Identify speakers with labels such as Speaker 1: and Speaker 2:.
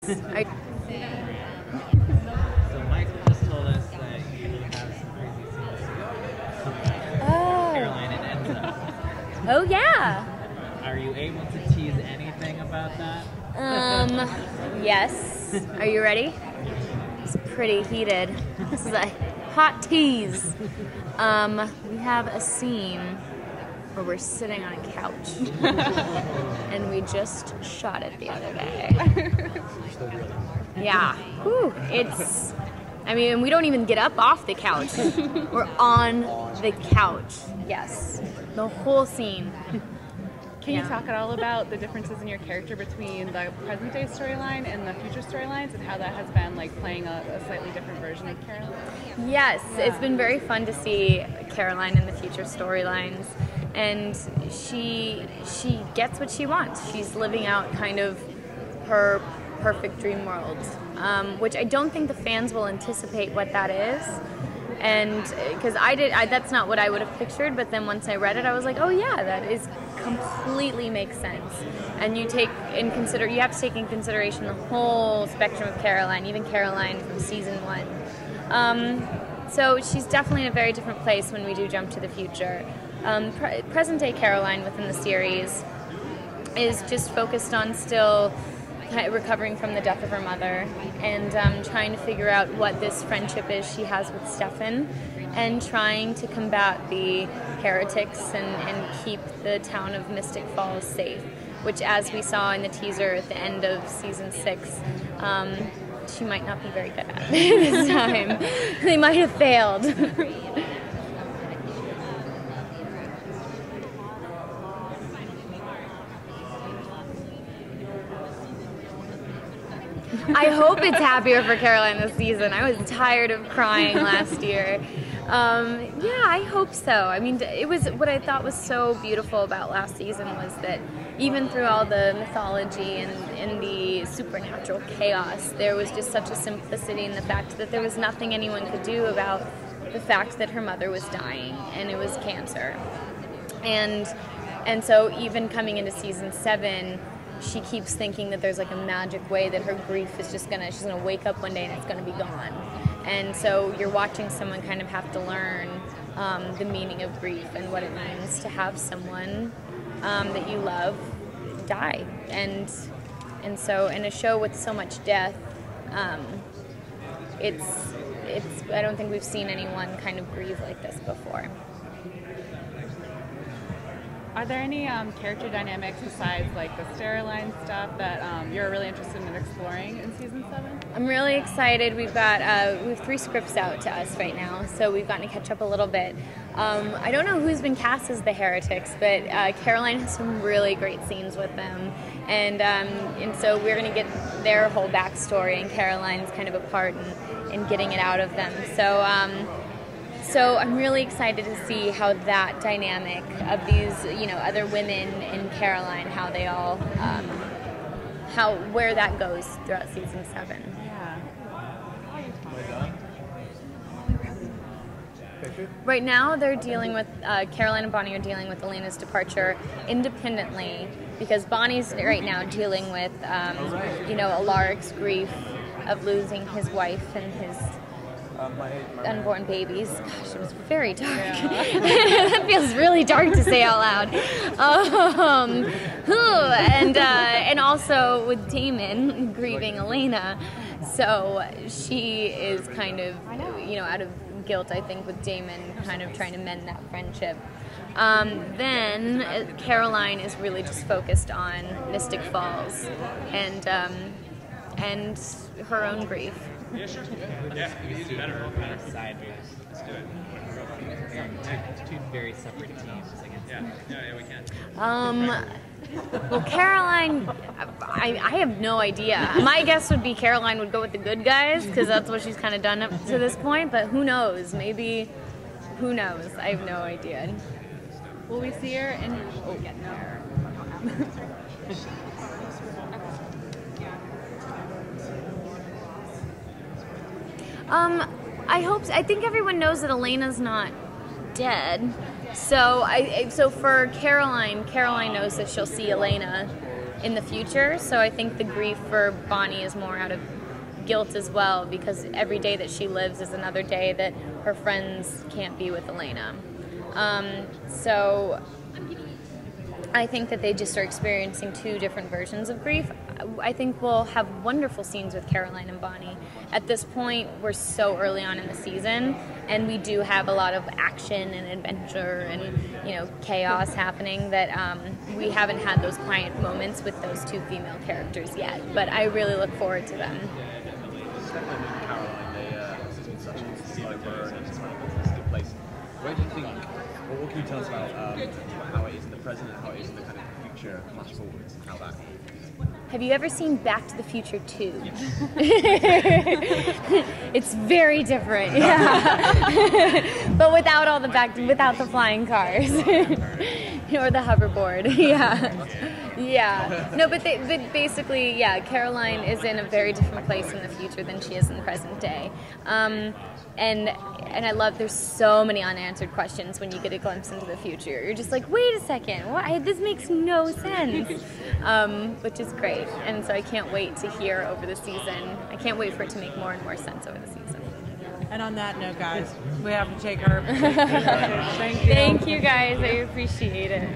Speaker 1: So Michael just told us that you have some crazy scenes with Caroline and Enzo.
Speaker 2: Oh yeah.
Speaker 1: Are you able to tease anything about that?
Speaker 2: Yes. Are you ready? It's pretty heated. This is a hot tease. We have a scene where we're sitting on a couch, and we just shot it the other day. Yeah. Whew. We don't even get up off the couch. We're on the couch. Yes. The whole scene.
Speaker 3: Can you talk at all about the differences in your character between the present day storyline and the future storylines, and how that has been like playing a slightly different version of Caroline?
Speaker 2: Yes, it's been very fun to see Caroline in the future storylines, and she gets what she wants. She's living out kind of her perfect dream world, which I don't think the fans will anticipate what that is. And because that's not what I would have pictured, but then once I read it, I was like, oh yeah, that is completely makes sense. And you have to take in consideration the whole spectrum of Caroline, even Caroline from season 1. So she's definitely in a very different place when we do jump to the future. Present day Caroline within the series is just focused on still recovering from the death of her mother, and trying to figure out what this friendship is she has with Stefan, and trying to combat the heretics and keep the town of Mystic Falls safe, which, as we saw in the teaser at the end of season 6, she might not be very good at this time. They might have failed. I hope it's happier for Caroline this season. I was tired of crying last year. Yeah, I hope so. I mean, it was what I thought was so beautiful about last season was that even through all the mythology and the supernatural chaos, there was just such a simplicity in the fact that there was nothing anyone could do about the fact that her mother was dying, and it was cancer. And so even coming into season 7, she keeps thinking that there's like a magic way that her grief is she's gonna wake up one day and it's gonna be gone. And so you're watching someone kind of have to learn the meaning of grief and what it means to have someone that you love die. And so in a show with so much death, it's I don't think we've seen anyone kind of grieve like this before.
Speaker 3: Are there any character dynamics besides like the storyline stuff that you're really interested in exploring in season 7?
Speaker 2: I'm really excited. We have 3 scripts out to us right now, so we've gotten to catch up a little bit. I don't know who's been cast as the heretics, but Caroline has some really great scenes with them, and so we're going to get their whole backstory, and Caroline's kind of a part in getting it out of them. So I'm really excited to see how that dynamic of these, other women in Caroline, how they all, where that goes throughout season 7.
Speaker 3: Yeah.
Speaker 2: Right now, they're dealing with Caroline and Bonnie are dealing with Elena's departure independently, because Bonnie's right now dealing with, Alaric's grief of losing his wife and his unborn babies. Gosh, it was very dark. Yeah. That feels really dark to say out loud. And also with Damon grieving Elena, so she is kind of, out of guilt, I think, with Damon kind of trying to mend that friendship. Then Caroline is really just focused on Mystic Falls and her own grief.
Speaker 4: Yeah, sure. Yeah, better.
Speaker 1: Side let's do it. Two very separate teams, I guess.
Speaker 4: Yeah, we can.
Speaker 2: Well, Caroline, I have no idea. My guess would be Caroline would go with the good guys, because that's what she's kind of done up to this point, but who knows? Maybe, who knows? I have no idea.
Speaker 3: Will we see her in... Oh, yeah, no.
Speaker 2: I hope so. I think everyone knows that Elena's not dead. So for Caroline knows that she'll see Elena in the future. So I think the grief for Bonnie is more out of guilt as well, because every day that she lives is another day that her friends can't be with Elena. So I think that they just are experiencing two different versions of grief. I think we'll have wonderful scenes with Caroline and Bonnie. At this point, we're so early on in the season, and we do have a lot of action and adventure and, you know, chaos happening that we haven't had those quiet moments with those two female characters yet. But I really look forward to them.
Speaker 5: Stefan and Caroline, this has been such a slow burn and it's a good place. Where do you think, or what can you tell us about how it is in the present and how it is in the kind of future flash forwards, and how that...
Speaker 2: Have you ever seen Back to the Future 2? It's very different, yeah. But without all the without the flying cars or the hoverboard, yeah. Yeah. No, but basically, yeah. Caroline is in a very different place in the future than she is in the present day, and I love. There's so many unanswered questions when you get a glimpse into the future. You're just like, wait a second, why? This makes no sense, which is great. And so I can't wait to hear over the season. I can't wait for it to make more and more sense over the season.
Speaker 6: And on that note, guys, we have to take our...
Speaker 3: Thank you.
Speaker 2: Thank you, guys. I appreciate it.